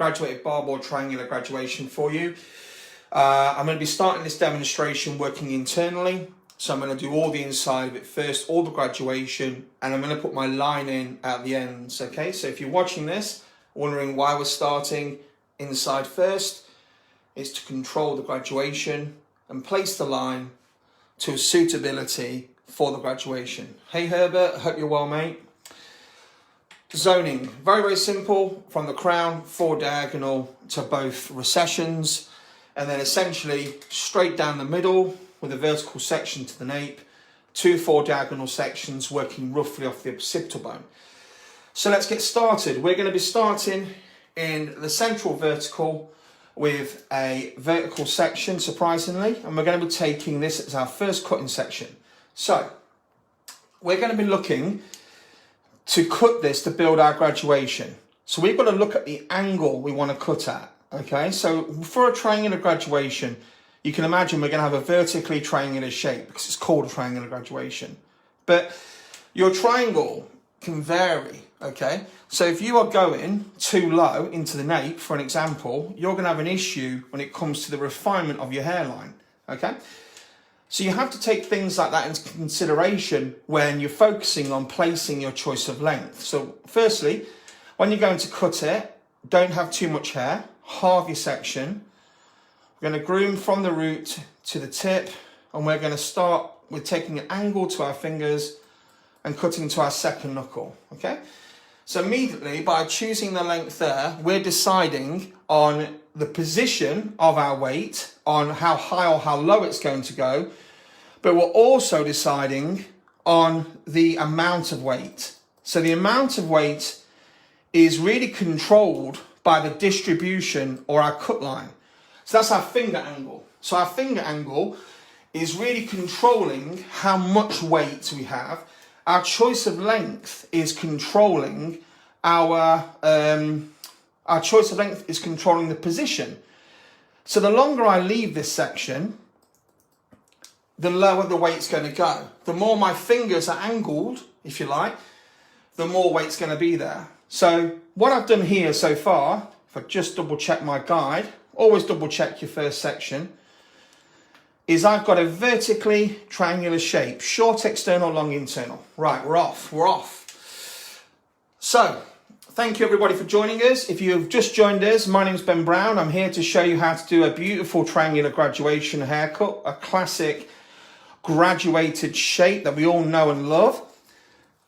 graduated bob or triangular graduation for you. I'm going to be starting this demonstration working internally. So I'm going to do all the inside of it first, all the graduation, and I'm going to put my line in at the ends, okay? So if you're watching this, wondering why we're starting inside first, it's to control the graduation and place the line to a suitability for the graduation. Hey Herbert, hope you're well, mate. Zoning, very, very simple. From the crown, 4 diagonal to both recessions, and then essentially straight down the middle with a vertical section to the nape, 2 4 diagonal sections working roughly off the occipital bone. So let's get started. We're going to be starting in the central vertical with a vertical section, surprisingly, and we're going to be taking this as our first cutting section. So we're going to be looking to cut this to build our graduation. So we've got to look at the angle we want to cut at. Okay, so for a triangular graduation, you can imagine we're going to have a vertically triangular shape because it's called a triangular graduation. But your triangle can vary, okay? So if you are going too low into the nape, for an example, you're going to have an issue when it comes to the refinement of your hairline, okay? So you have to take things like that into consideration when you're focusing on placing your choice of length. So firstly, when you're going to cut it, don't have too much hair, halve your section. We're going to groom from the root to the tip, and we're going to start with taking an angle to our fingers and cutting to our second knuckle, okay? So immediately, by choosing the length there, we're deciding on the position of our weight, on how high or how low it's going to go, but we're also deciding on the amount of weight. So the amount of weight is really controlled by the distribution or our cut line. So that's our finger angle. So our finger angle is really controlling how much weight we have. Our choice of length is controlling our choice of length is controlling the position. So the longer I leave this section, the lower the weight's going to go. The more my fingers are angled, if you like, the more weight's going to be there. So what I've done here so far, if I just double check my guide, always double check your first section, is I've got a vertically triangular shape, short external, long internal. Right, we're off. So, thank you everybody for joining us. If you've just joined us, my name's Ben Brown. I'm here to show you how to do a beautiful triangular graduation haircut, a classic graduated shape that we all know and love.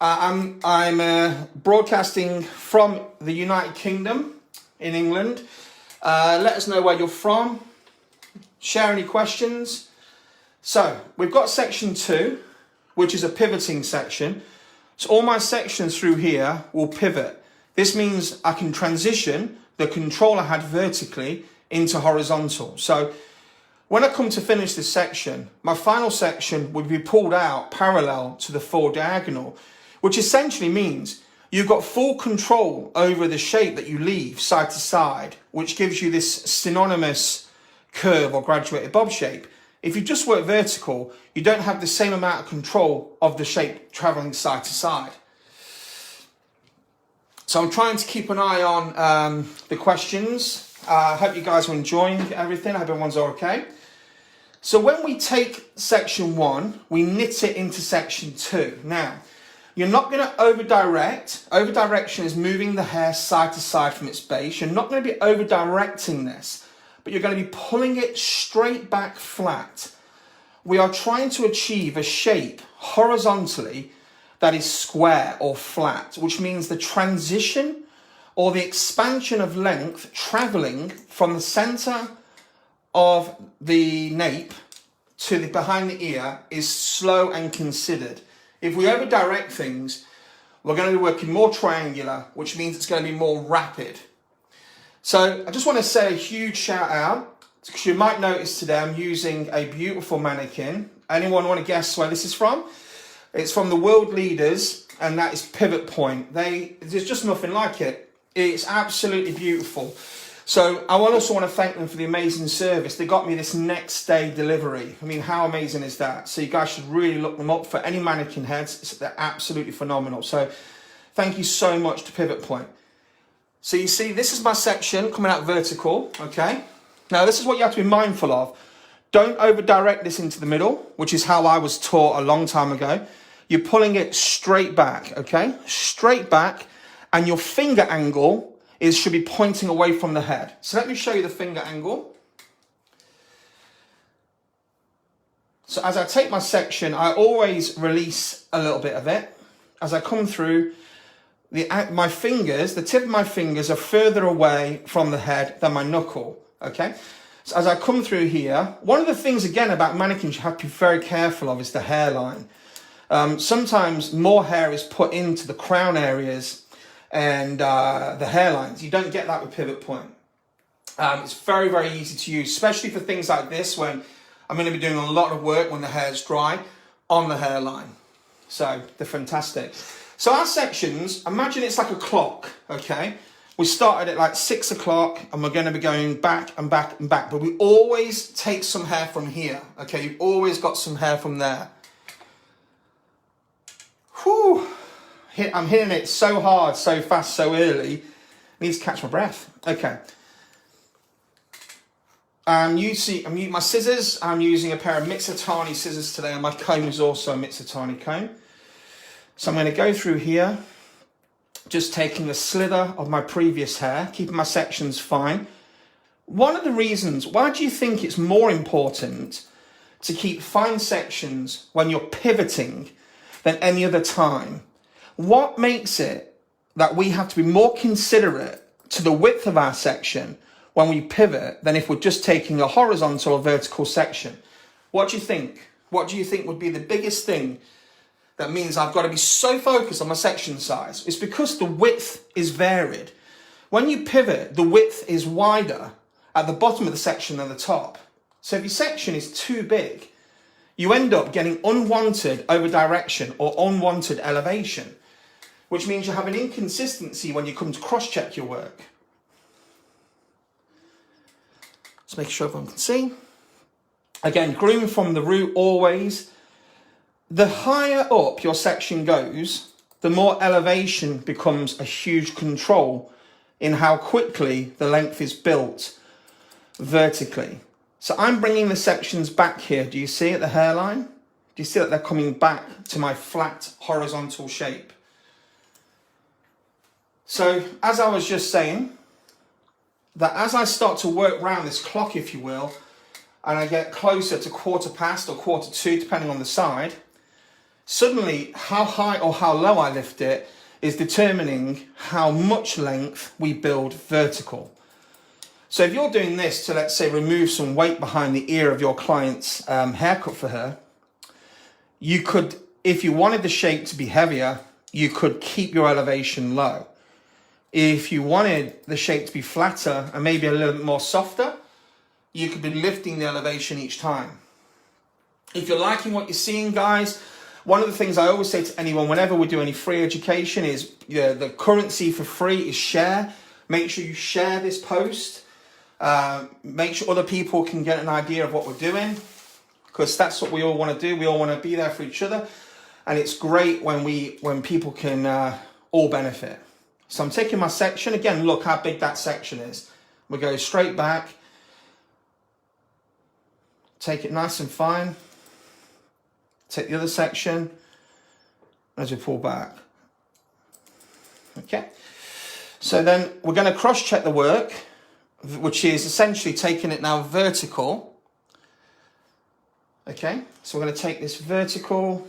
I'm broadcasting from the United Kingdom in England. Let us know where you're from. Share any questions. So we've got section 2, which is a pivoting section. So all my sections through here will pivot. This means I can transition the control I had vertically into horizontal. So when I come to finish this section, my final section would be pulled out parallel to the 4 diagonal, which essentially means you've got full control over the shape that you leave side to side, which gives you this synonymous curve or graduated bob shape. If you just work vertical, you don't have the same amount of control of the shape traveling side to side. So I'm trying to keep an eye on the questions. I hope you guys are enjoying everything. I hope everyone's okay. So when we take section 1, we knit it into section 2. Now, you're not going to over-direct. Over-direction is moving the hair side to side from its base. You're not going to be over-directing this, but you're going to be pulling it straight back flat. We are trying to achieve a shape horizontally that is square or flat, which means the transition or the expansion of length traveling from the center of the nape to the behind the ear is slow and considered. If we over direct things, we're going to be working more triangular, which means it's going to be more rapid. So I just want to say a huge shout out, because you might notice today I'm using a beautiful mannequin. Anyone want to guess where this is from? It's from the world leaders, and that is Pivot Point. There's just nothing like it. It's absolutely beautiful. So I also want to thank them for the amazing service. They got me this next day delivery. I mean, how amazing is that? So you guys should really look them up for any mannequin heads. They're absolutely phenomenal. So thank you so much to Pivot Point. So you see, this is my section coming out vertical, okay? Now this is what you have to be mindful of. Don't over direct this into the middle, which is how I was taught a long time ago. You're pulling it straight back, okay? Straight back, and your finger angle should be pointing away from the head. So let me show you the finger angle. So as I take my section, I always release a little bit of it. As I come through, my fingers, the tip of my fingers are further away from the head than my knuckle, okay? So as I come through here, one of the things, again, about mannequins you have to be very careful of is the hairline. Sometimes more hair is put into the crown areas and the hairlines. You don't get that with pivot point. It's very, very easy to use, especially for things like this when I'm going to be doing a lot of work when the hair's dry on the hairline. So they're fantastic. So our sections, imagine it's like a clock, okay? We started at like 6 o'clock and we're going to be going back and back and back. But we always take some hair from here, okay? You've always got some hair from there. Whew. I'm hitting it so hard, so fast, so early. I need to catch my breath. Okay. I'm using my scissors. I'm using a pair of Mitsutani scissors today, and my comb is also a Mitsutani comb. So I'm going to go through here, just taking a slither of my previous hair, keeping my sections fine. One of the reasons, why do you think it's more important to keep fine sections when you're pivoting than any other time? What makes it that we have to be more considerate to the width of our section when we pivot than if we're just taking a horizontal or vertical section? What do you think? What do you think would be the biggest thing that means I've got to be so focused on my section size? It's because the width is varied. When you pivot, the width is wider at the bottom of the section than the top. So if your section is too big, you end up getting unwanted over direction or unwanted elevation, which means you have an inconsistency when you come to cross-check your work. Let's make sure everyone can see. Again, groom from the root always. The higher up your section goes, the more elevation becomes a huge control in how quickly the length is built vertically. So I'm bringing the sections back here. Do you see at the hairline? Do you see that they're coming back to my flat horizontal shape? So as I was just saying, that as I start to work around this clock, if you will, and I get closer to 1/4 or 1/4, depending on the side, suddenly how high or how low I lift it is determining how much length we build vertical. So if you're doing this to, let's say, remove some weight behind the ear of your client's haircut for her, you could, if you wanted the shape to be heavier, you could keep your elevation low. If you wanted the shape to be flatter and maybe a little bit more softer, you could be lifting the elevation each time. If you're liking what you're seeing, guys, one of the things I always say to anyone whenever we do any free education is the currency for free is share. Make sure you share this post. Make sure other people can get an idea of what we're doing, because that's what we all want to do. We all want to be there for each other, and it's great when people can all benefit. So I'm taking my section again. Look how big that section is. We go straight back, take it nice and fine, take the other section as we pull back. Okay, so then we're going to cross check the work, which is essentially taking it now vertical. Okay, so we're going to take this vertical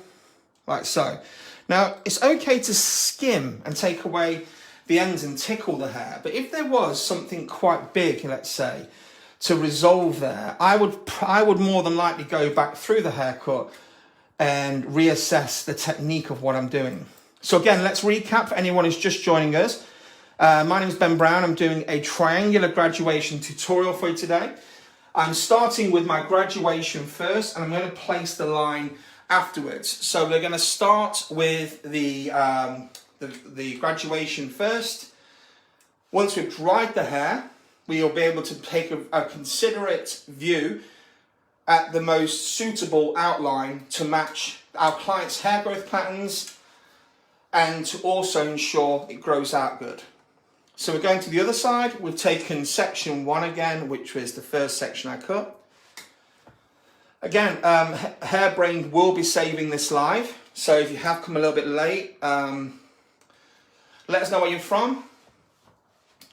like so. Now it's okay to skim and take away the ends and tickle the hair, but if there was something quite big, let's say, to resolve there, I would more than likely go back through the haircut and reassess the technique of what I'm doing. So again, let's recap for anyone who's just joining us. My name is Ben Brown. I'm doing a triangular graduation tutorial for you today. I'm starting with my graduation first, and I'm going to place the line afterwards. So we're going to start with the graduation first. Once we've dried the hair, we'll be able to take a considerate view at the most suitable outline to match our client's hair growth patterns and to also ensure it grows out good. So we're going to the other side. We've taken section 1 again, which was the first section I cut. Again, Hairbrained will be saving this live. So if you have come a little bit late, let us know where you're from.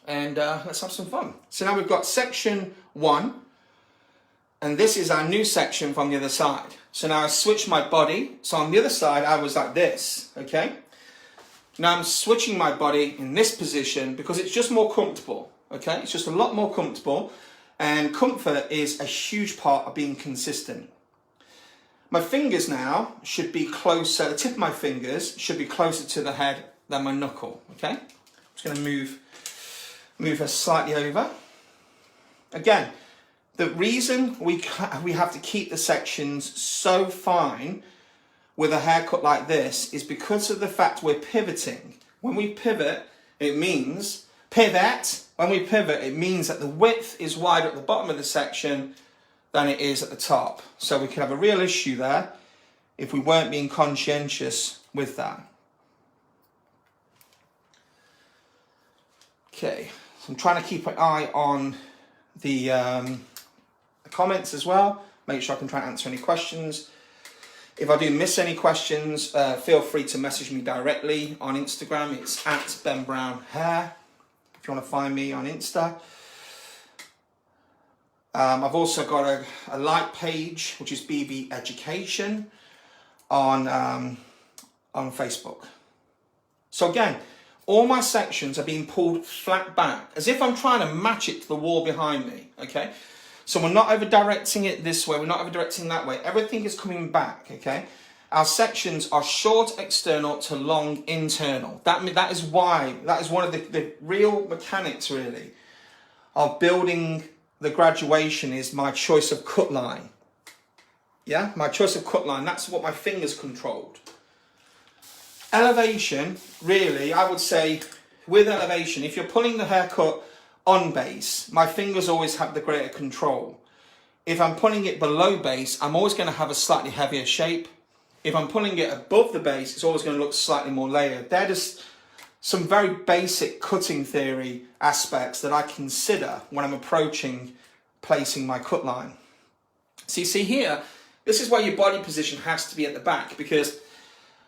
And let's have some fun. So now we've got section 1. And this is our new section from the other side. So now I switch my body. So on the other side, I was like this, okay? Now I'm switching my body in this position because it's just more comfortable, okay? It's just a lot more comfortable, and comfort is a huge part of being consistent. My fingers now should be closer, the tip of my fingers should be closer to the head than my knuckle, okay? I'm just gonna move her slightly over. Again, the reason we have to keep the sections so fine with a haircut like this is because of the fact we're pivoting. When we pivot, it means when we pivot, it means that the width is wider at the bottom of the section than it is at the top. So we could have a real issue there if we weren't being conscientious with that. Okay, so I'm trying to keep an eye on the comments as well. Make sure I can try and answer any questions. If I do miss any questions, feel free to message me directly on Instagram. It's @BenBrownHair, if you want to find me on Insta. I've also got a like page, which is BB Education, on Facebook. So again, all my sections are being pulled flat back, as if I'm trying to match it to the wall behind me, okay? So we're not over directing it this way, we're not over directing that way. Everything is coming back, okay? Our sections are short external to long internal. That is one of the real mechanics, really, of building the graduation is my choice of cut line. Yeah, my choice of cut line, that's what my fingers controlled. Elevation, really, I would say, with elevation, if you're pulling the haircut on base, my fingers always have the greater control. If I'm pulling it below base, I'm always going to have a slightly heavier shape. If I'm pulling it above the base, it's always going to look slightly more layered. They're just some very basic cutting theory aspects that I consider when I'm approaching placing my cut line. So you see here, this is where your body position has to be at the back, because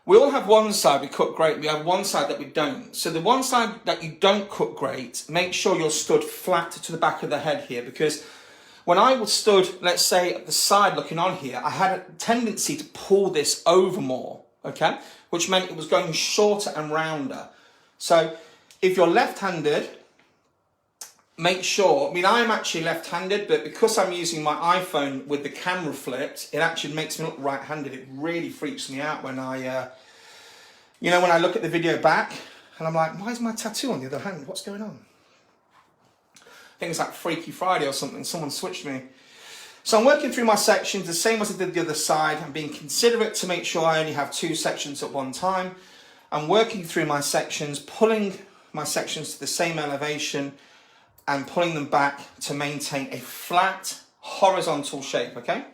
we all have one side we cut great, we have one side that we don't. So the one side that you don't cut great, make sure you're stood flat to the back of the head here, because when I was stood, let's say, at the side looking on here, I had a tendency to pull this over more, okay? Which meant it was going shorter and rounder. So if you're left-handed, make sure, I'm actually left-handed, but because I'm using my iPhone with the camera flipped, it actually makes me look right-handed. It really freaks me out when I, when I look at the video back, and I'm like, why is my tattoo on the other hand? What's going on? I think it's like Freaky Friday or something. Someone switched me. So I'm working through my sections the same as I did the other side. I'm being considerate to make sure I only have 2 sections at one time. I'm working through my sections, pulling my sections to the same elevation, and pulling them back to maintain a flat, horizontal shape, okay?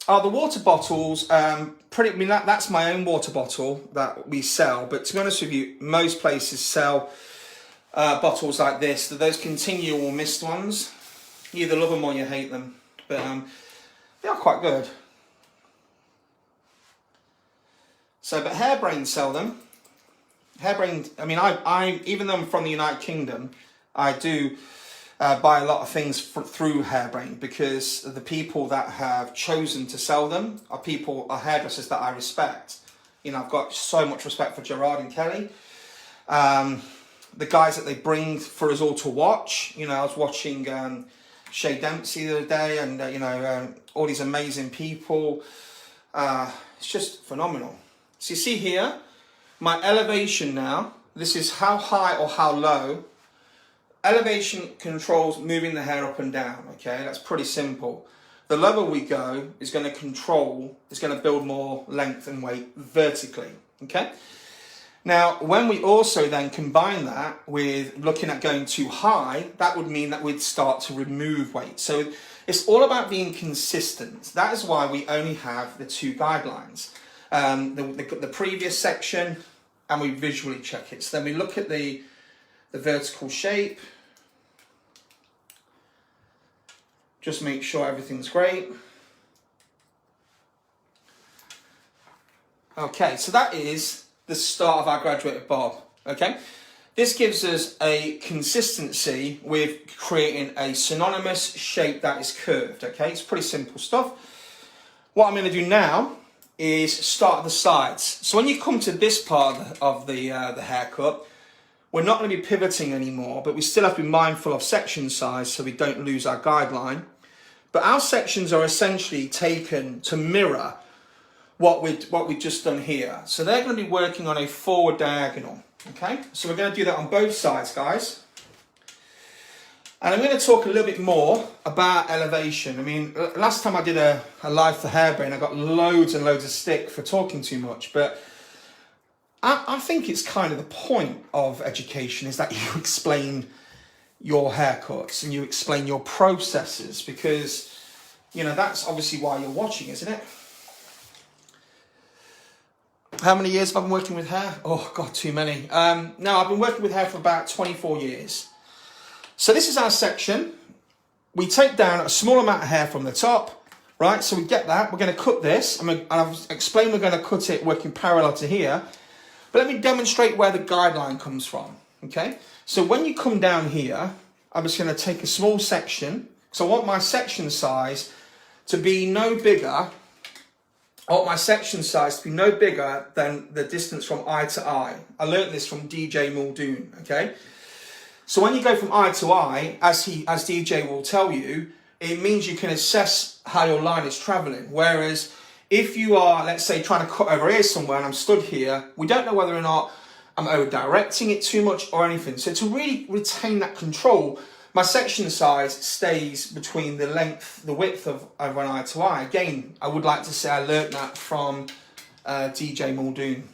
The water bottles, that's my own water bottle that we sell, but to be honest with you, most places sell bottles like this, those continual mist ones. You either love them or you hate them, but they are quite good. So, but Hairbrained sell them. Hairbrained, I even though I'm from the United Kingdom, I do buy a lot of things through Hairbrained, because the people that have chosen to sell them are hairdressers that I respect. I've got so much respect for Gerard and Kelly. The guys that they bring for us all to watch. I was watching Shay Dempsey the other day, and all these amazing people. It's just phenomenal. So you see here, my elevation now, this is how high or how low. Elevation controls moving the hair up and down, okay? That's pretty simple. The lower we go is going to build more length and weight vertically, okay? Now, when we also then combine that with looking at going too high, that would mean that we'd start to remove weight. So it's all about being consistent. That is why we only have the 2 guidelines. The previous section, and we visually check it. So then we look at the vertical shape, just make sure everything's great. Okay, so that is the start of our graduated bob, okay? This gives us a consistency with creating a synonymous shape that is curved, okay? It's pretty simple stuff. What I'm going to do now is start at the sides. So when you come to this part of the haircut, we're not going to be pivoting anymore, but we still have to be mindful of section size so we don't lose our guideline. But our sections are essentially taken to mirror what we've just done here. So they're going to be working on a forward diagonal, okay? So we're going to do that on both sides, guys. And I'm going to talk a little bit more about elevation. I mean, last time I did a live for Hairbrain, I got loads and loads of stick for talking too much, but I think it's kind of the point of education is that you explain your haircuts and you explain your processes, because, you know, that's obviously why you're watching, isn't it? How many years have I been working with hair? Oh, God, too many. No, I've been working with hair for about 24 years. So this is our section. We take down a small amount of hair from the top, right? So we get that. We're going to cut this. And I've explained we're going to cut it working parallel to here. But let me demonstrate where the guideline comes from, okay? So when you come down here, I'm just going to take a small section. So I want my section size to be no bigger. I want my section size to be no bigger than the distance from eye to eye. I learned this from DJ Muldoon, okay? So when you go from eye to eye, as DJ will tell you, it means you can assess how your line is traveling. Whereas if you are, let's say, trying to cut over here somewhere and I'm stood here, we don't know whether or not I'm over directing it too much or anything. So to really retain that control, my section size stays between the width of an eye to eye. Again, I would like to say I learnt that from DJ Muldoon.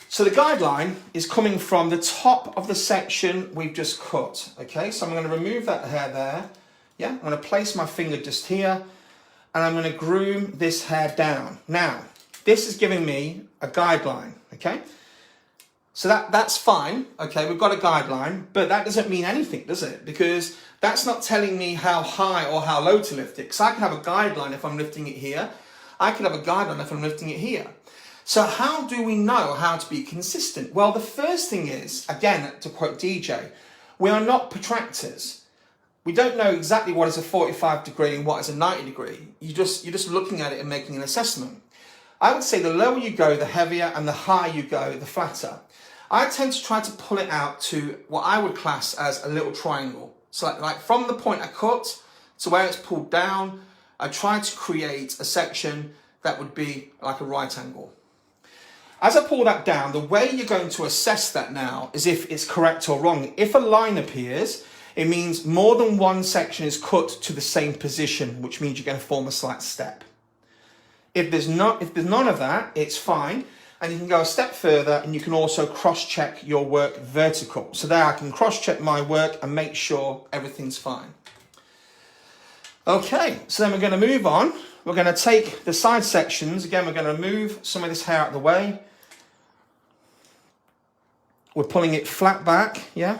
So the guideline is coming from the top of the section we've just cut, okay? So I'm going to remove that hair there, yeah? I'm going to place my finger just here, and I'm going to groom this hair down. Now, this is giving me a guideline, okay? So that's fine, okay? We've got a guideline, but that doesn't mean anything, does it? Because that's not telling me how high or how low to lift it. Because I can have a guideline if I'm lifting it here. I can have a guideline if I'm lifting it here. So how do we know how to be consistent? Well, the first thing is, again, to quote DJ, we are not protractors. We don't know exactly what is a 45 degree and what is a 90 degree. You're just looking at it and making an assessment. I would say the lower you go, the heavier, and the higher you go, the flatter. I tend to try to pull it out to what I would class as a little triangle. So like from the point I cut to where it's pulled down, I try to create a section that would be like a right angle. As I pull that down, the way you're going to assess that now is if it's correct or wrong. If a line appears, it means more than one section is cut to the same position, which means you're going to form a slight step. If there's none of that, it's fine. And you can go a step further and you can also cross-check your work vertical. So there I can cross-check my work and make sure everything's fine. Okay, so then we're going to move on. We're going to take the side sections. Again, we're going to move some of this hair out of the way. We're pulling it flat back, yeah?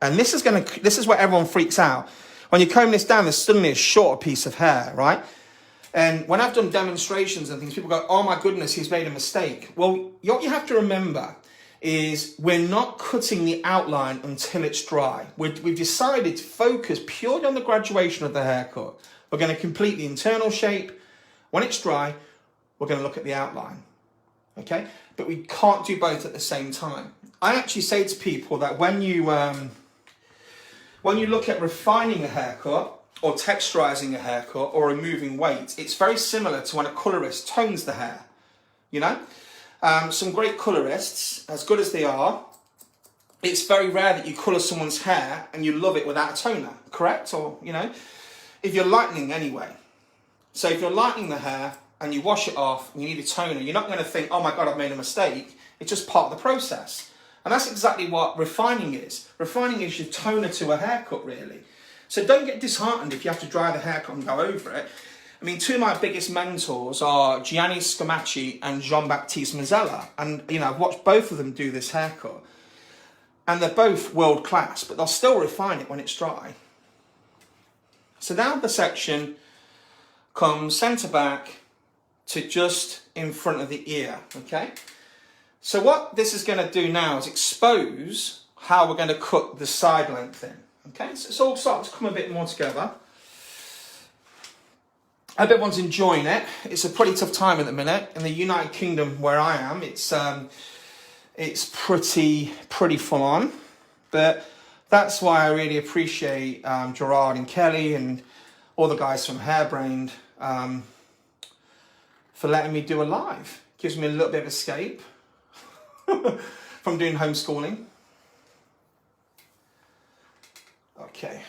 And this is where everyone freaks out. When you comb this down, there's suddenly a shorter piece of hair, right? And when I've done demonstrations and things, people go, oh my goodness, he's made a mistake. Well, what you have to remember is we're not cutting the outline until it's dry. We've decided to focus purely on the graduation of the haircut. We're going to complete the internal shape. When it's dry, we're going to look at the outline, okay? But we can't do both at the same time. I actually say to people that when you look at refining a haircut or texturizing a haircut or removing weight, it's very similar to when a colorist tones the hair, you know? Some great colorists, as good as they are, it's very rare that you colour someone's hair and you love it without a toner, correct? Or, you know, if you're lightening anyway. So if you're lightening the hair and you wash it off and you need a toner, you're not going to think, oh my God, I've made a mistake. It's just part of the process. And that's exactly what refining is. Refining is your toner to a haircut, really. So don't get disheartened if you have to dry the haircut and go over it. I mean, two of my biggest mentors are Gianni Scamacci and Jean-Baptiste Mazzella. And, you know, I've watched both of them do this haircut. And they're both world class, but they'll still refine it when it's dry. So now the section comes centre back to just in front of the ear, okay? So what this is going to do now is expose how we're going to cut the side length in, okay? So it's all starting to come a bit more together. I hope everyone's enjoying it. It's a pretty tough time at the minute. In the United Kingdom where I am, it's pretty full on. But that's why I really appreciate Gerard and Kelly and all the guys from Hairbrained for letting me do a live. Gives me a little bit of escape from doing homeschooling. Okay.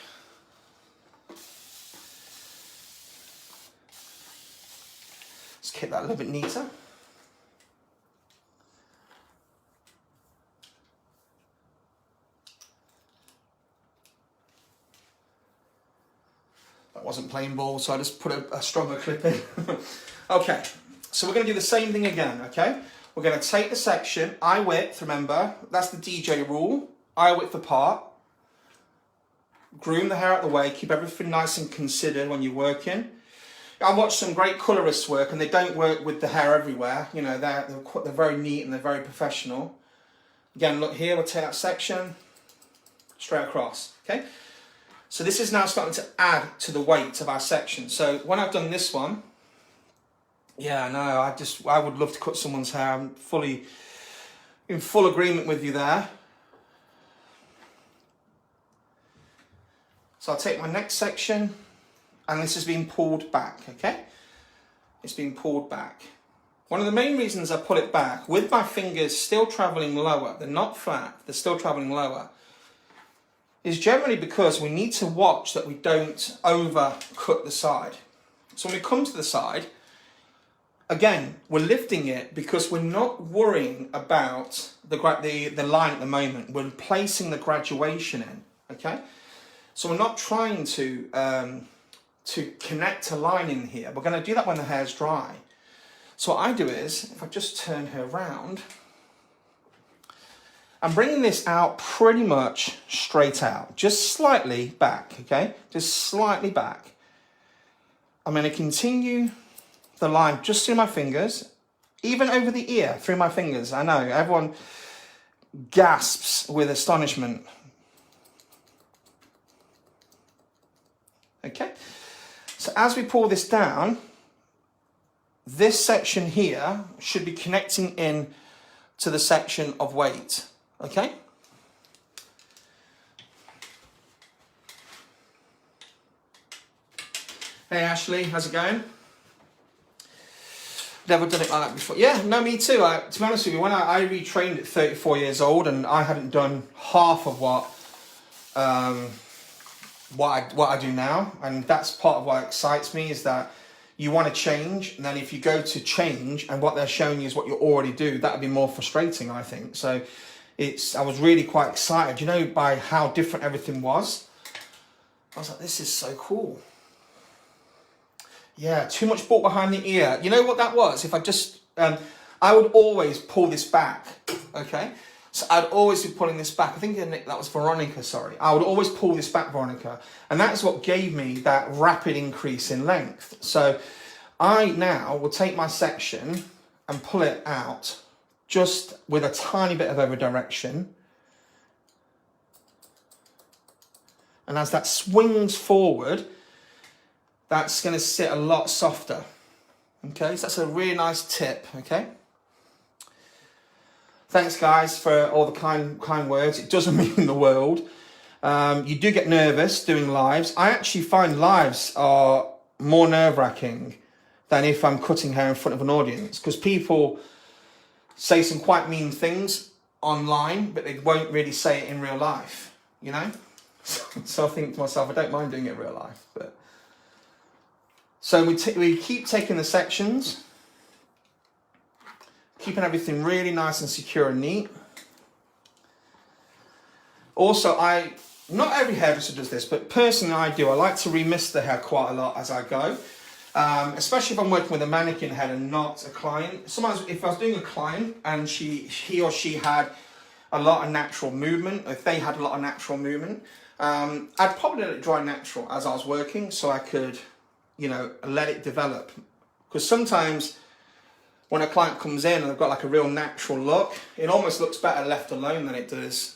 Let's keep that a little bit neater. That wasn't playing ball, so I just put a stronger clip in. Okay, so we're going to do the same thing again, okay? We're going to take the section, eye width, remember, that's the DJ rule, eye width apart. Groom the hair out of the way, keep everything nice and considered when you're working. I watch some great colourists work and they don't work with the hair everywhere. You know, they're very neat and they're very professional. Again, look here, we'll take that section straight across, okay? So this is now starting to add to the weight of our section. So when I've done this one, yeah, no, I would love to cut someone's hair. I'm in full agreement with you there. So I'll take my next section, and this has been pulled back, okay? It's been pulled back. One of the main reasons I pull it back, with my fingers still traveling lower, they're not flat, they're still traveling lower, is generally because we need to watch that we don't overcut the side. So when we come to the side, again, we're lifting it because we're not worrying about the line at the moment. We're placing the graduation in, okay? So we're not trying to connect a line in here. We're going to do that when the hair's dry. So what I do is, if I just turn her around, I'm bringing this out pretty much straight out, just slightly back, okay? Just slightly back. I'm going to continue the line just through my fingers, even over the ear, through my fingers. I know, everyone gasps with astonishment. Okay, so as we pull this down, this section here should be connecting in to the section of weight, okay? Hey Ashley, how's it going? Never done it like that before. Yeah, no, me too. To be honest with you, when I retrained at 34 years old and I hadn't done half of what I do now, and that's part of what excites me, is that you want to change, and then if you go to change and what they're showing you is what you already do, that would be more frustrating, I think. So I was really quite excited, you know, by how different everything was. I was like, this is so cool. Yeah, too much bulk behind the ear. You know what that was? If I just, I would always pull this back, okay? So I'd always be pulling this back. I think that was Veronica, sorry. I would always pull this back, Veronica. And that is what gave me that rapid increase in length. So I now will take my section and pull it out just with a tiny bit of over direction. And as that swings forward, that's going to sit a lot softer. Okay, so that's a really nice tip, okay? Thanks, guys, for all the kind words. It doesn't mean the world. You do get nervous doing lives. I actually find lives are more nerve-wracking than if I'm cutting hair in front of an audience, because people say some quite mean things online, but they won't really say it in real life, you know? So I think to myself, I don't mind doing it in real life. But so we keep taking the sections, keeping everything really nice and secure and neat. Also, not every hairdresser does this, but personally I do. I like to remist the hair quite a lot as I go. Especially if I'm working with a mannequin head and not a client. Sometimes if I was doing a client and he or she had a lot of natural movement, if they had a lot of natural movement, I'd probably let it dry natural as I was working so I could, you know, let it develop. Because sometimes when a client comes in and they've got like a real natural look, it almost looks better left alone than it does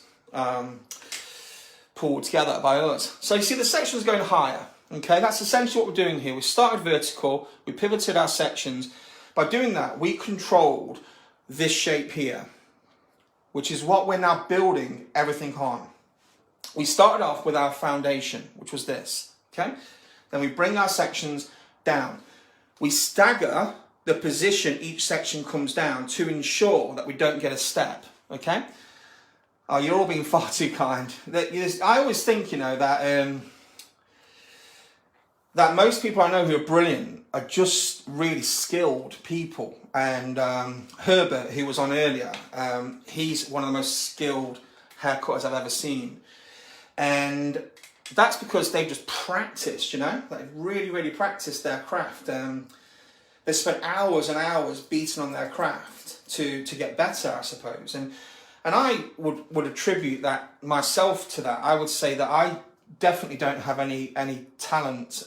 pulled together by us. So you see the section's going higher. Okay, that's essentially what we're doing here. We started vertical, we pivoted our sections. By doing that, we controlled this shape here, which is what we're now building everything on. We started off with our foundation, which was this, okay? Then we bring our sections down. We stagger the position each section comes down to ensure that we don't get a step, okay? Oh, you're all being far too kind. I always think, you know, that most people I know who are brilliant are just really skilled people. And Herbert, who was on earlier, he's one of the most skilled haircutters I've ever seen. And that's because they've just practiced, you know? They've really, really practiced their craft. They spent hours and hours beating on their craft to get better, I suppose. And I would attribute that myself to that. I would say that I definitely don't have any talent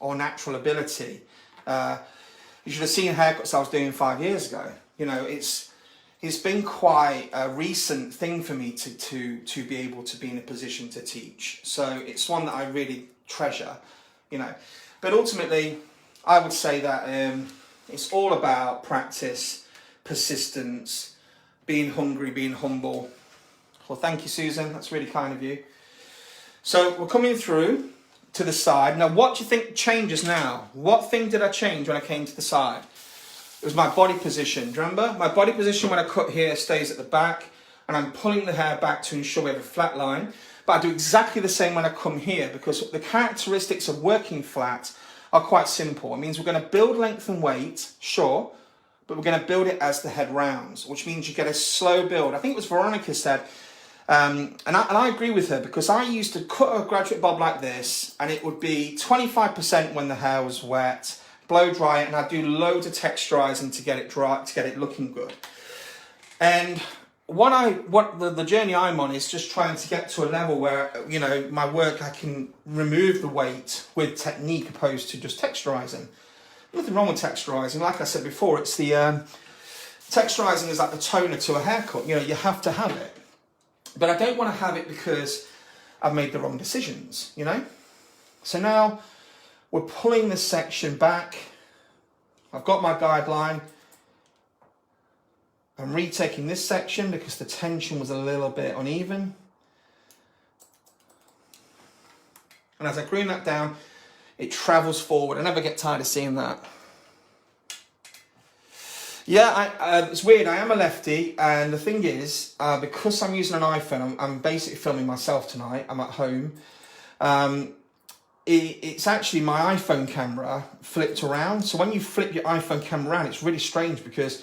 or natural ability. You should have seen haircuts I was doing 5 years ago. You know, it's been quite a recent thing for me to be able to be in a position to teach. So it's one that I really treasure, you know. But ultimately, I would say that it's all about practice, persistence, being hungry, being humble. Well, thank you, Susan. That's really kind of you. So we're coming through to the side. Now, what do you think changes now? What thing did I change when I came to the side? It was my body position. Do you remember? My body position when I cut here stays at the back, and I'm pulling the hair back to ensure we have a flat line. But I do exactly the same when I come here, because the characteristics of working flat are quite simple. It means we're going to build length and weight, sure, but we're going to build it as the head rounds, which means you get a slow build. I think it was Veronica said, and I agree with her, because I used to cut a graduate bob like this, and it would be 25% when the hair was wet, blow dry it, and I'd do loads of texturizing to get it dry, to get it looking good. And the journey I'm on is just trying to get to a level where, you know, my work, I can remove the weight with technique opposed to just texturizing. Nothing wrong with texturizing. Like I said before, it's the texturizing is like the toner to a haircut. You know, you have to have it. But I don't want to have it because I've made the wrong decisions, you know? So now we're pulling this section back. I've got my guideline. I'm retaking this section because the tension was a little bit uneven. And as I groom that down, it travels forward. I never get tired of seeing that. Yeah, it's weird. I am a lefty, and the thing is, because I'm using an iPhone, I'm basically filming myself tonight. I'm at home. It's actually my iPhone camera flipped around. So when you flip your iPhone camera around, it's really strange because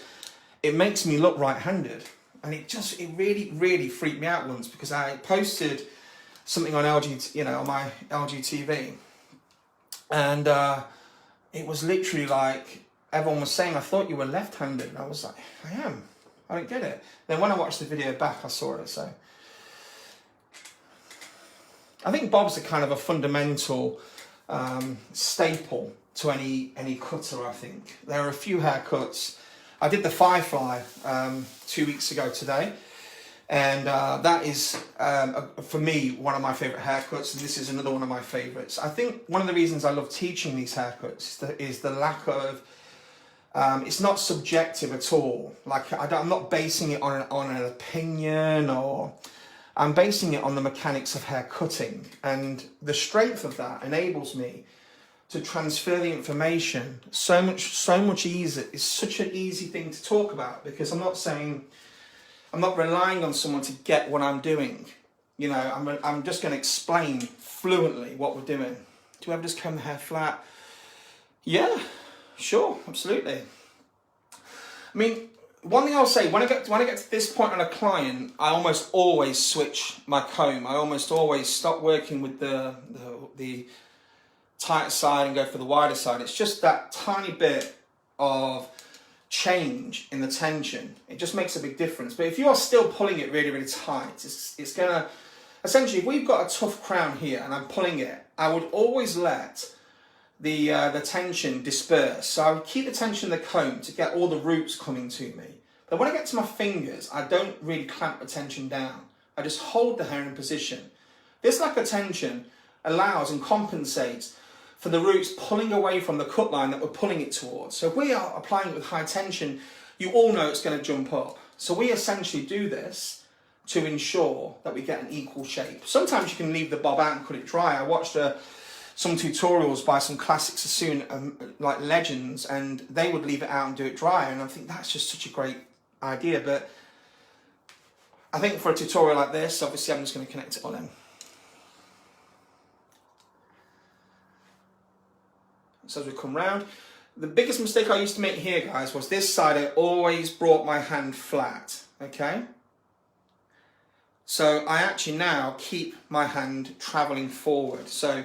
it makes me look right-handed. And it really, really freaked me out once, because I posted something on LG, you know, on my LG TV. And it was literally like, everyone was saying, I thought you were left-handed. And I was like, I am. I don't get it. Then when I watched the video back, I saw it. So I think bobs are kind of a fundamental staple to any cutter, I think. There are a few haircuts. I did the Firefly 2 weeks ago today. And that is, for me, one of my favourite haircuts. And this is another one of my favourites. I think one of the reasons I love teaching these haircuts is the lack of, it's not subjective at all. Like, I'm not basing it on an opinion, or I'm basing it on the mechanics of hair cutting. And the strength of that enables me to transfer the information so much easier. It's such an easy thing to talk about, because I'm not relying on someone to get what I'm doing. You know, I'm just going to explain fluently what we're doing. Do we ever just comb the hair flat? Yeah, sure, absolutely. I mean, one thing I'll say, when I get to this point on a client, I almost always switch my comb. I almost always stop working with the tighter side and go for the wider side. It's just that tiny bit of change in the tension. It just makes a big difference. But if you are still pulling it really, really tight, it's gonna, essentially, if we've got a tough crown here and I'm pulling it, I would always let the tension disperse. So I would keep the tension in the comb to get all the roots coming to me. But when I get to my fingers, I don't really clamp the tension down. I just hold the hair in position. This lack of tension allows and compensates for the roots pulling away from the cut line that we're pulling it towards. So if we are applying it with high tension, you all know it's going to jump up. So we essentially do this to ensure that we get an equal shape. Sometimes you can leave the bob out and cut it dry. I watched some tutorials by some classic Sassoon like legends, and they would leave it out and do it dry, and I think that's just such a great idea. But I think for a tutorial like this, obviously I'm just going to connect it all in. So as we come round, the biggest mistake I used to make here, guys, was this side I always brought my hand flat, okay? So I actually now keep my hand travelling forward. So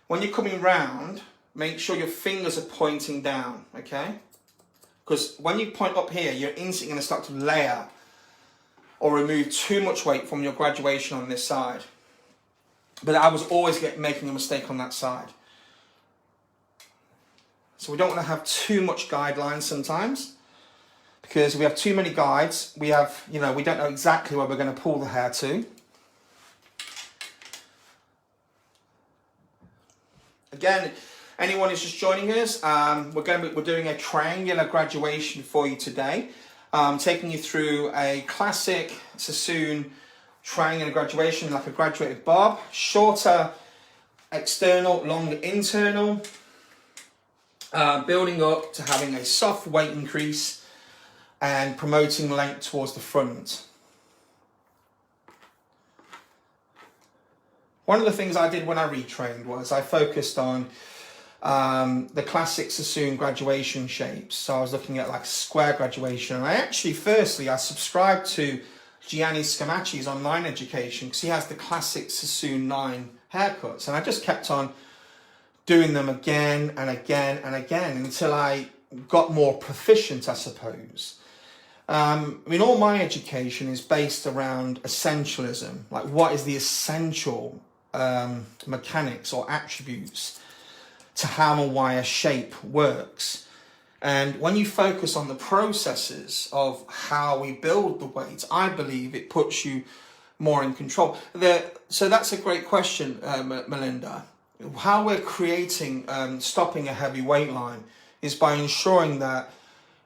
when you're coming round, make sure your fingers are pointing down, okay? Because when you point up here, you're instantly going to start to layer or remove too much weight from your graduation on this side. But I was always making a mistake on that side. So we don't want to have too much guidelines sometimes, because if we have too many guides, we have, we don't know exactly where we're going to pull the hair to. Again, anyone who's just joining us, we're doing a triangular graduation for you today, taking you through a classic Sassoon triangular graduation, like a graduated bob, shorter external, longer internal, building up to having a soft weight increase and promoting length towards the front. One of the things I did when I retrained was I focused on the classic Sassoon graduation shapes. So I was looking at like square graduation. And I actually, firstly, I subscribed to Gianni Scamacci's online education because he has the classic Sassoon 9 haircuts. And I just kept on doing them again and again and again until I got more proficient, I suppose. All my education is based around essentialism, like what is the essential mechanics or attributes to how and why a shape works. And when you focus on the processes of how we build the weights, I believe it puts you more in control. So that's a great question, Melinda. How we're creating, stopping a heavy weight line is by ensuring that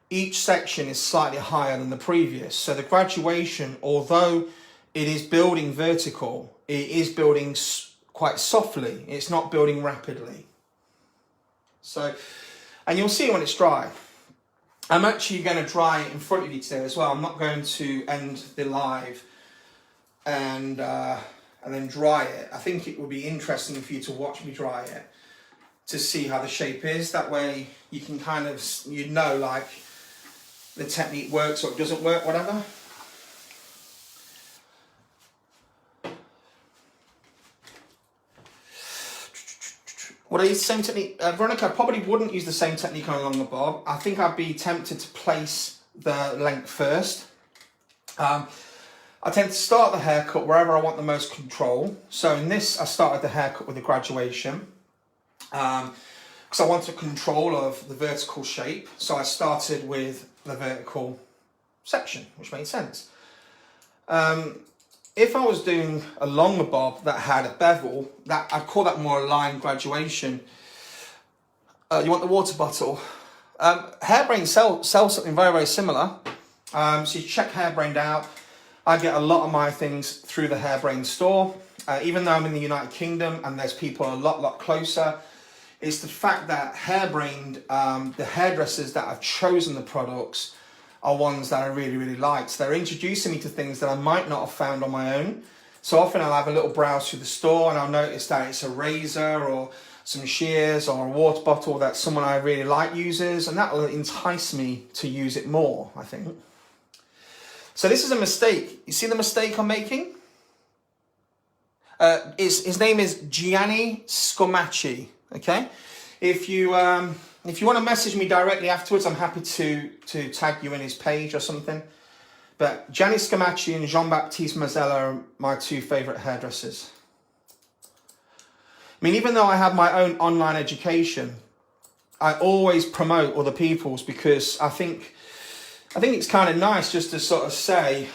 each section is slightly higher than the previous. So the graduation, although it is building vertical, it is building quite softly. It's not building rapidly. So, and you'll see when it's dry. I'm actually going to dry it in front of you today as well. I'm not going to end the live and then dry it. I think it would be interesting for you to watch me dry it to see how the shape is. That way you can kind of, like the technique works or it doesn't work, whatever. Would I use the same technique? Veronica, I probably wouldn't use the same technique on a longer bob. I think I'd be tempted to place the length first. I tend to start the haircut wherever I want the most control. So in this, I started the haircut with a graduation because I wanted control of the vertical shape. So I started with the vertical section, which made sense. If I was doing a longer bob that had a bevel, that I'd call that more a line graduation. You want the water bottle? Hairbrained sell something very, very similar. So you check Hairbrained out. I get a lot of my things through the Hairbrained store. Even though I'm in the United Kingdom and there's people a lot closer, it's the fact that Hairbrained, the hairdressers that have chosen the products are ones that I really like. So they're introducing me to things that I might not have found on my own. So often I'll have a little browse through the store and I'll notice that it's a razor or some shears or a water bottle that someone I really like uses, and that will entice me to use it more, I think. So this is a mistake. You see the mistake I'm making? His name is Gianni Scamacci. Okay, if you want to message me directly afterwards, I'm happy to tag you in his page or something. But Gianni Scamacci and Jean-Baptiste Mazzella are my two favourite hairdressers. I mean, even though I have my own online education, I always promote other people's, because I think it's kind of nice just to sort of say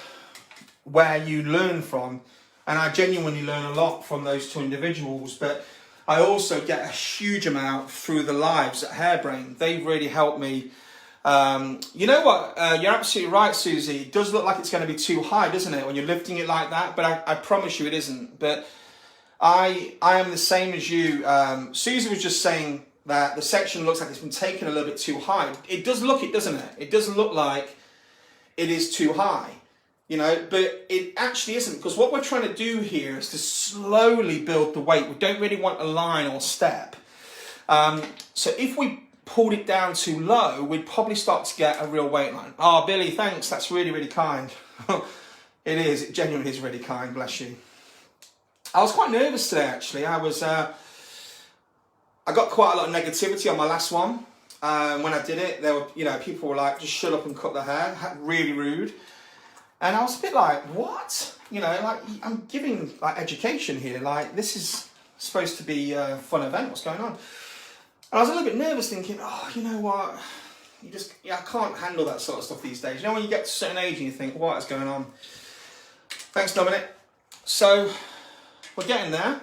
where you learn from, and I genuinely learn a lot from those two individuals. But I also get a huge amount through the lives at Hairbrain. They've really helped me. You know what? You're absolutely right, Susie. It does look like it's going to be too high, doesn't it, when you're lifting it like that? But I promise you it isn't. But I am the same as you. Susie was just saying that the section looks like it's been taken a little bit too high. It does look it, doesn't it? It does look like it is too high, you know, but it actually isn't, because what we're trying to do here is to slowly build the weight. We don't really want a line or step. So if we pulled it down too low, we'd probably start to get a real weight line. Oh, Billy, thanks. That's really, really kind. It is. It genuinely is really kind. Bless you. I was quite nervous today, actually. I got quite a lot of negativity on my last one. When I did it, there were, people were like, just shut up and cut the hair. Really rude. And I was a bit like, what? Like, I'm giving like education here. Like, this is supposed to be a fun event. What's going on? And I was a little bit nervous, thinking, oh, you know what? I can't handle that sort of stuff these days. When you get to a certain age and you think, what is going on? Thanks, Dominic. So, we're getting there.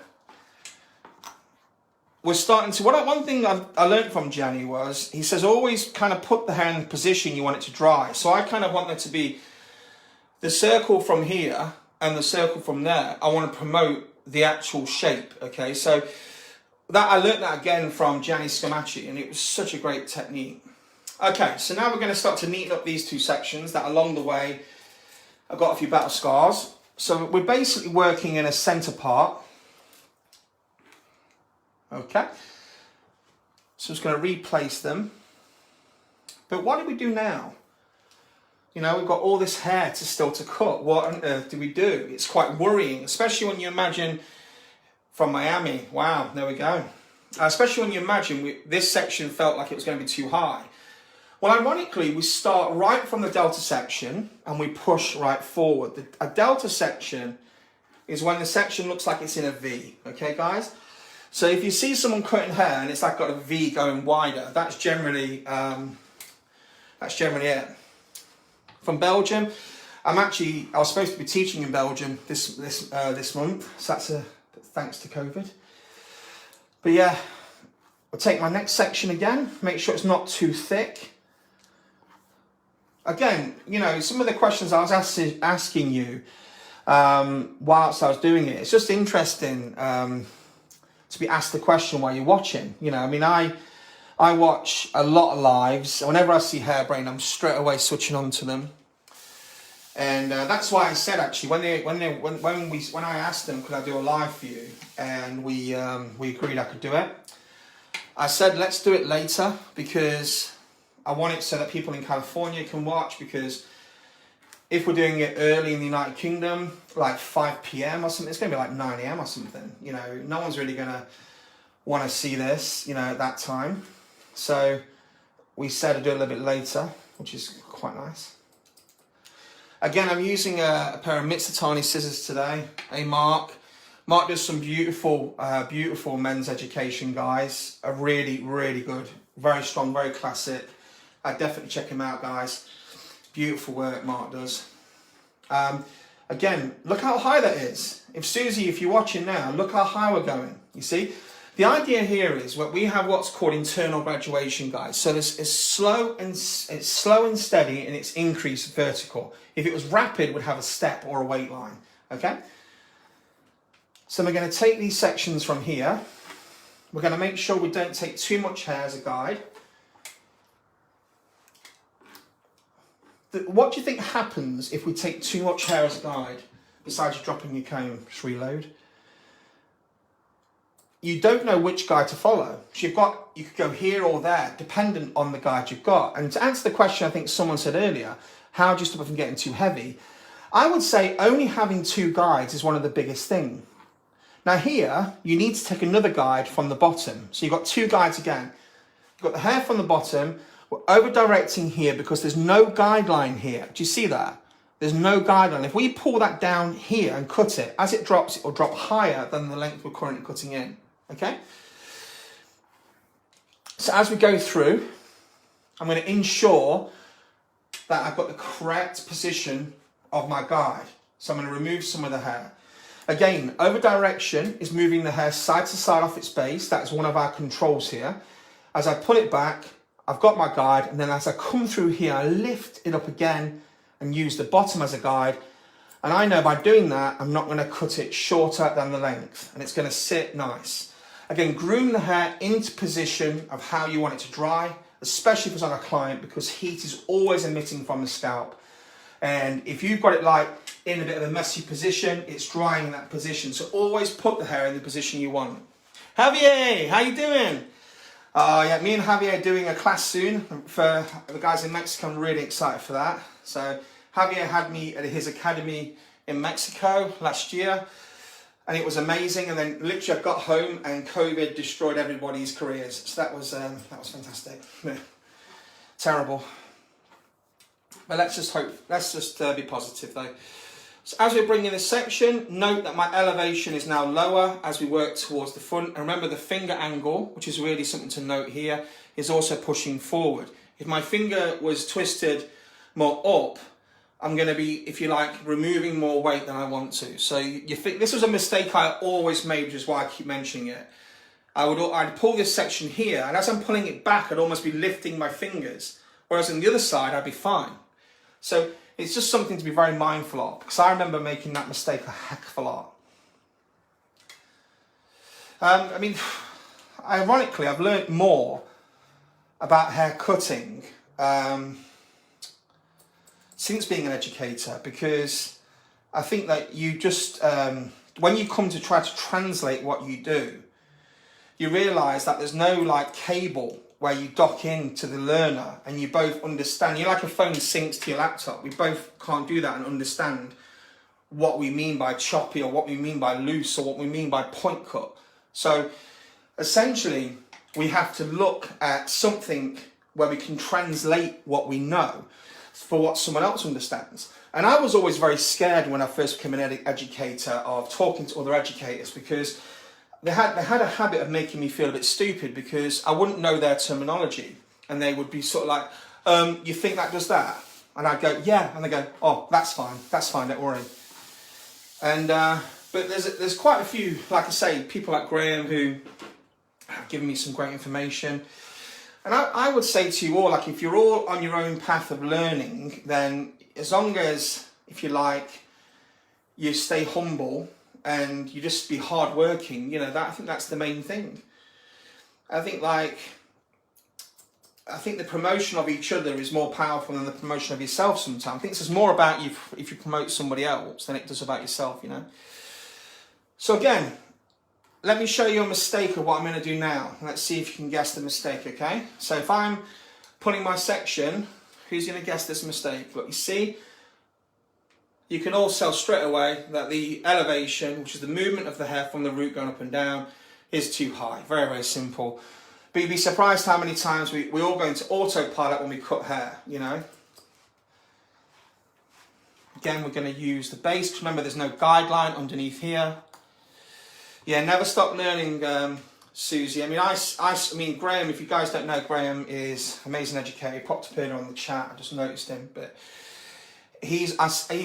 We're starting to, one thing I learned from Gianni was, he says always kind of put the hair in the position you want it to dry. So I kind of want there to be the circle from here and the circle from there. I want to promote the actual shape, okay? So that I learned that again from Gianni Scamacci, and it was such a great technique. Okay, so now we're going to start to neaten up these two sections that along the way I've got a few battle scars. So we're basically working in a centre part. Okay, so I'm just going to replace them. But what do we do now? We've got all this hair still to cut. What on earth do we do? It's quite worrying, especially when you imagine from Miami. Wow, there we go. Especially when you imagine this section felt like it was going to be too high. Well, ironically, we start right from the delta section and we push right forward. A delta section is when the section looks like it's in a V. Okay, guys? So if you see someone cutting hair and it's like got a V going wider, that's generally it. From Belgium, I was supposed to be teaching in Belgium this month, so that's thanks to COVID. But yeah, I'll take my next section again, make sure it's not too thick. Again, some of the questions I was asking you whilst I was doing it, it's just interesting to be asked the question while you're watching. I watch a lot of lives. Whenever I see Hairbrain, I'm straight away switching on to them. And that's why I said, actually, when I asked them, could I do a live for you, and we agreed I could do it. I said, let's do it later, because I want it so that people in California can watch, because if we're doing it early in the United Kingdom, like 5 p.m. or something, it's going to be like 9 a.m. or something. No one's really going to want to see this, at that time. So we said to do it a little bit later, which is quite nice. Again, I'm using a pair of Mitsutani scissors today. Hey, Mark. Mark does some beautiful men's education, guys. Are really, really good. Very strong, very classic. I'd definitely check him out, guys. Beautiful work Mark does. Again, look how high that is. Susie, if you're watching now, look how high we're going. You see? The idea here is we have what's called internal graduation, guys. So it's slow and steady, and it's increased vertical. If it was rapid, we'd have a step or a weight line. Okay? So we're going to take these sections from here. We're going to make sure we don't take too much hair as a guide. What do you think happens if we take too much hair as a guide, besides dropping your comb? Just reload. You don't know which guide to follow. So you could go here or there, dependent on the guide you've got. And to answer the question, I think someone said earlier, how do you stop it from getting too heavy? I would say only having 2 guides is one of the biggest things. Now here, you need to take another guide from the bottom. So you've got two guides again. You've got the hair from the bottom. We're over directing here because there's no guideline here. Do you see that? There's no guideline. If we pull that down here and cut it, as it drops, it will drop higher than the length we're currently cutting in, okay? So as we go through, I'm going to ensure that I've got the correct position of my guide. So I'm going to remove some of the hair. Again, over direction is moving the hair side to side off its base. That is one of our controls here. As I pull it back, I've got my guide, and then as I come through here, I lift it up again and use the bottom as a guide. And I know by doing that, I'm not going to cut it shorter than the length, and it's going to sit nice. Again, groom the hair into position of how you want it to dry, especially if it's on a client, because heat is always emitting from the scalp. And if you've got it like in a bit of a messy position, it's drying in that position. So always put the hair in the position you want. Javier, how you doing? Yeah, me and Javier are doing a class soon for the guys in Mexico. I'm really excited for that. So Javier had me at his academy in Mexico last year, and it was amazing. And then literally I got home and COVID destroyed everybody's careers. So that was fantastic. Terrible. But let's just hope. Let's just be positive though. So as we're bringing this section, note that my elevation is now lower as we work towards the front. And remember the finger angle, which is really something to note here, is also pushing forward. If my finger was twisted more up, I'm going to be, if you like, removing more weight than I want to. So you think this was a mistake I always made, which is why I keep mentioning it. I'd pull this section here, and as I'm pulling it back, I'd almost be lifting my fingers. Whereas on the other side, I'd be fine. So it's just something to be very mindful of, because I remember making that mistake a heck of a lot. I mean, ironically, I've learned more about hair cutting since being an educator, because I think that you just, when you come to try to translate what you do, you realise that there's no like cable where you dock in to the learner and you both understand. You're like a phone syncs to your laptop. We both can't do that and understand what we mean by choppy, or what we mean by loose, or what we mean by point cut. So essentially, we have to look at something where we can translate what we know for what someone else understands. And I was always very scared when I first became an educator of talking to other educators, because they had a habit of making me feel a bit stupid because I wouldn't know their terminology, and they would be sort of like, you think that does that? And I'd go, yeah, and they go, oh, that's fine, don't worry. And but there's quite a few, like I say, people like Graham who have given me some great information. And I would say to you all, like, if you're all on your own path of learning, then as long as, if you like, you stay humble and you just be hardworking, you know, I think that's the main thing. I think the promotion of each other is more powerful than the promotion of yourself sometimes. I think it's more about you if you promote somebody else than it does about yourself, you know. So again, let me show you a mistake of what I'm going to do now. Let's see if you can guess the mistake, okay? So if I'm pulling my section, who's going to guess this mistake? Look, you see, you can all tell straight away that the elevation, which is the movement of the hair from the root going up and down, is too high. Very, very simple. But you'd be surprised how many times we all go into autopilot when we cut hair, you know. Again, we're going to use the base. Remember, there's no guideline underneath here. Yeah, never stop learning, Susie. I mean, Graham, if you guys don't know, Graham is an amazing educator. He popped up here on the chat. I just noticed him, but he's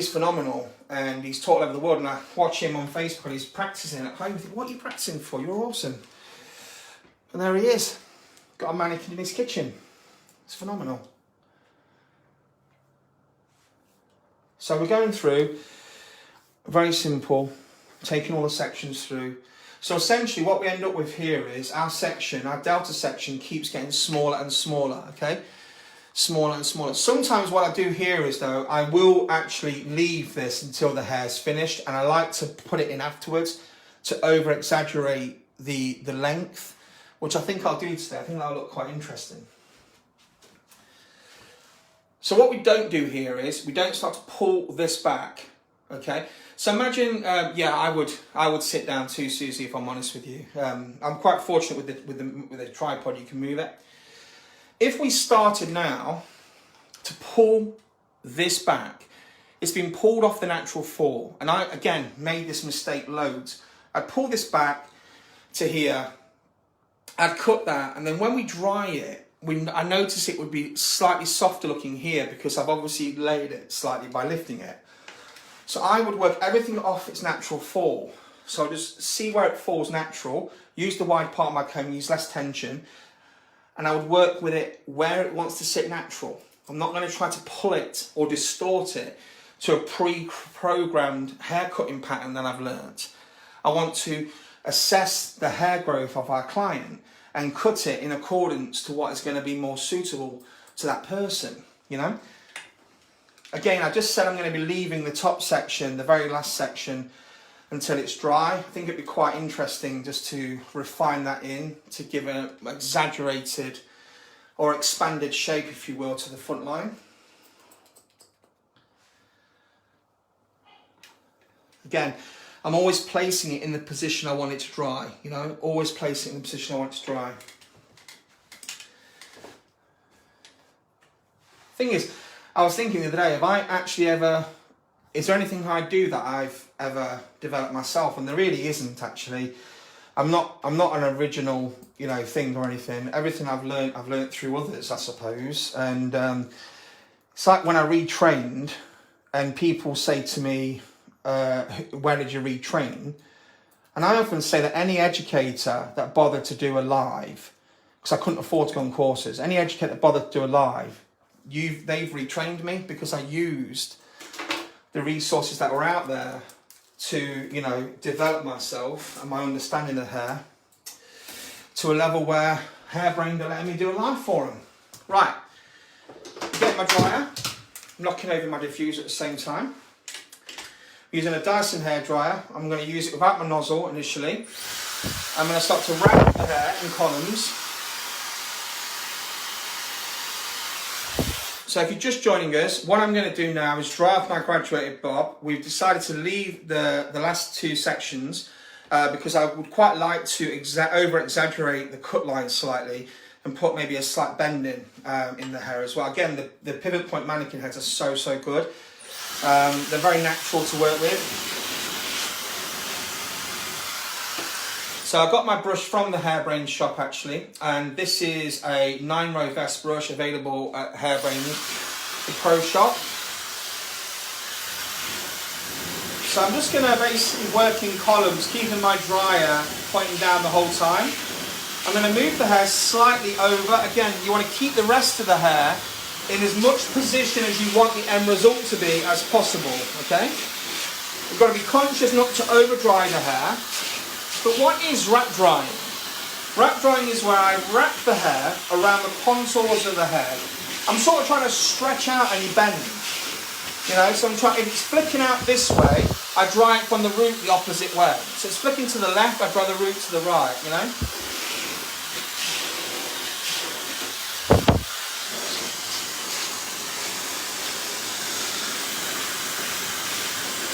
phenomenal, and he's taught all over the world. And I watch him on Facebook, and he's practicing at home. I think, what are you practicing for? You're awesome. And there he is, got a mannequin in his kitchen. It's phenomenal. So we're going through, very simple, taking all the sections through. So essentially what we end up with here is our section, our delta section, keeps getting smaller and smaller, okay? Smaller and smaller. Sometimes what I do here is, though, I will actually leave this until the hair's finished, and I like to put it in afterwards to over-exaggerate the length, which I think I'll do today. I think that'll look quite interesting. So what we don't do here is, we don't start to pull this back, Okay, so imagine, yeah, I would sit down too, Susie, if I'm honest with you. I'm quite fortunate with the tripod, you can move it. If we started now to pull this back, it's been pulled off the natural fall, and I again made this mistake loads. I'd pull this back to here, I'd cut that, and then when we dry it, I notice it would be slightly softer looking here because I've obviously laid it slightly by lifting it. So I would work everything off its natural fall. So I'll just see where it falls natural, use the wide part of my comb, use less tension, and I would work with it where it wants to sit natural. I'm not going to try to pull it or distort it to a pre-programmed hair cutting pattern that I've learnt. I want to assess the hair growth of our client and cut it in accordance to what is going to be more suitable to that person, you know? Again, I just said I'm going to be leaving the top section, the very last section, until it's dry. I think it'd be quite interesting just to refine that in to give an exaggerated or expanded shape, if you will, to the front line. Again, I'm always placing it in the position I want it to dry, you know, always place it in the position I want it to dry. Thing is, I was thinking the other day, is there anything I do that I've ever developed myself? And there really isn't, actually. I'm not an original, you know, thing or anything. Everything I've learned through others, I suppose. And it's like when I retrained and people say to me, where did you retrain? And I often say that any educator that bothered to do a live, because I couldn't afford to go on courses, any educator that bothered to do a live, they've retrained me because I used the resources that were out there to, you know, develop myself and my understanding of hair to a level where Hairbrained are letting me do a live for them. Right, get my dryer, knocking over my diffuser at the same time. Using a Dyson hairdryer, I'm going to use it without my nozzle initially. I'm going to start to wrap the hair in columns. So if you're just joining us, what I'm going to do now is dry off my graduated bob. We've decided to leave the last two sections because I would quite like to over-exaggerate the cut line slightly and put maybe a slight bend in the hair as well. Again, the pivot point mannequin heads are so good. They're very natural to work with. So I got my brush from the Hairbrained shop actually, and this is a 9-row vest brush available at Hairbrained, the pro shop. So I'm just going to basically work in columns, keeping my dryer pointing down the whole time. I'm going to move the hair slightly over. Again, you want to keep the rest of the hair in as much position as you want the end result to be as possible, okay? You've got to be conscious not to over dry the hair. But what is wrap drying? Wrap drying is where I wrap the hair around the contours of the head. I'm sort of trying to stretch out any bend. You know, so if it's flicking out this way, I dry it from the root the opposite way. So it's flicking to the left, I dry the root to the right, you know?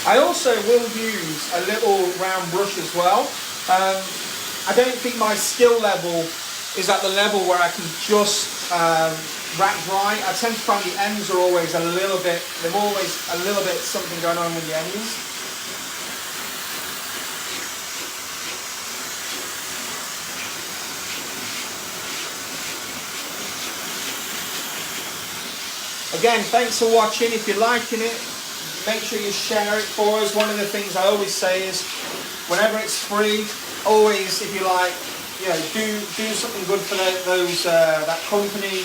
I also will use a little round brush as well. I don't think my skill level is at the level where I can just wrap dry. I tend to find the ends are always a little bit, there's always a little bit something going on with the ends. Again, thanks for watching. If you're liking it, make sure you share it for us. One of the things I always say is, whenever it's free, always, if you like, you know, do something good for that company,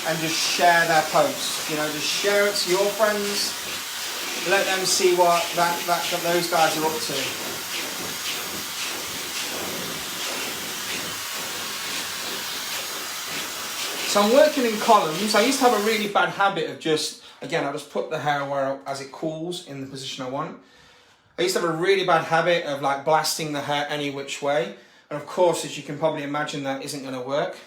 and just share their posts. You know, just share it to your friends. Let them see what those guys are up to. So I'm working in columns. I used to have a really bad habit of just, again, I just put the hair where as it cools in the position I want. I used to have a really bad habit of like blasting the hair any which way. And of course, as you can probably imagine, that isn't going to work.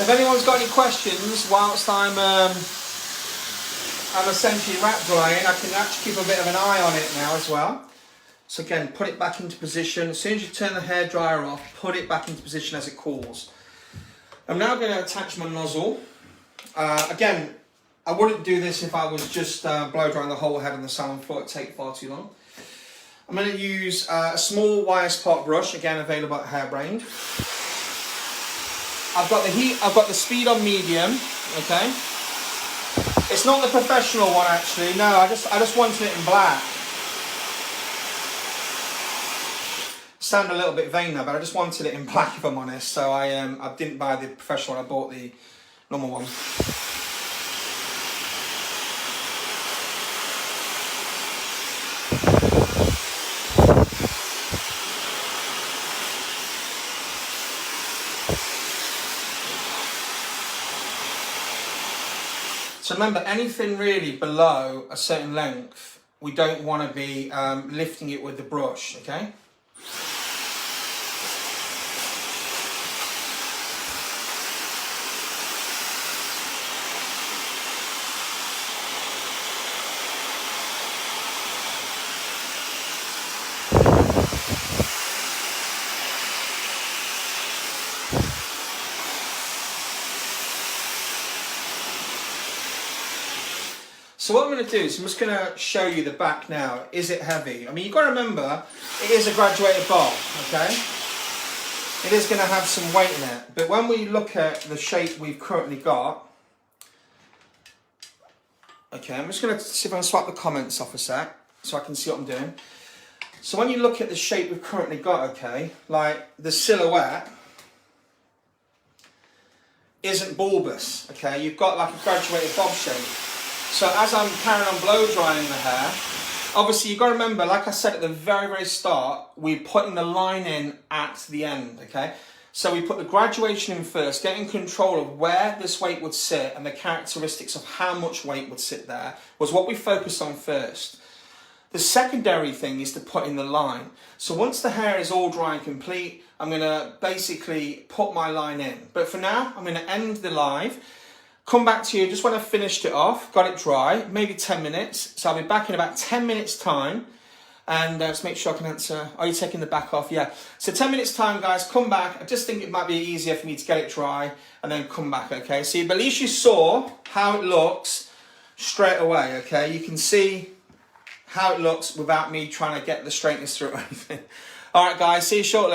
So if anyone's got any questions whilst I'm essentially wrap drying, I can actually keep a bit of an eye on it now as well. So again, put it back into position. As soon as you turn the hairdryer off, put it back into position as it cools. I'm now going to attach my nozzle. Again, I wouldn't do this if I was just blow drying the whole head on the salon floor. It'd take far too long. I'm going to use a small wire spot brush, again available at Hairbrained. I've got the heat, I've got the speed on medium, okay? It's not the professional one actually, no, I just wanted it in black. Sound a little bit vain now, but I just wanted it in black if I'm honest, so I didn't buy the professional one, I bought the normal one. So remember, anything really below a certain length, we don't want to be lifting it with the brush, okay? So what I'm going to do is I'm just going to show you the back now. Is it heavy? I mean, you've got to remember, it is a graduated bob, okay? It is going to have some weight in it. But when we look at the shape we've currently got, okay, I'm just going to see if I can swap the comments off a sec so I can see what I'm doing. So when you look at the shape we've currently got, okay, like the silhouette isn't bulbous, okay? You've got like a graduated bob shape. So as I'm carrying on blow drying the hair, obviously you've got to remember, like I said at the very, very start, we're putting the line in at the end, okay? So we put the graduation in first, getting control of where this weight would sit and the characteristics of how much weight would sit there was what we focused on first. The secondary thing is to put in the line. So once the hair is all dry and complete, I'm going to basically put my line in. But for now, I'm going to end the live. Come back to you just when I've finished it off, got it dry, maybe 10 minutes. So I'll be back in about 10 minutes time. And let's make sure I can answer. Are you taking the back off? Yeah. So 10 minutes time, guys, come back. I just think it might be easier for me to get it dry and then come back, okay? So at least you saw how it looks straight away, okay? You can see how it looks without me trying to get the straightness through or anything. All right, guys, see you shortly.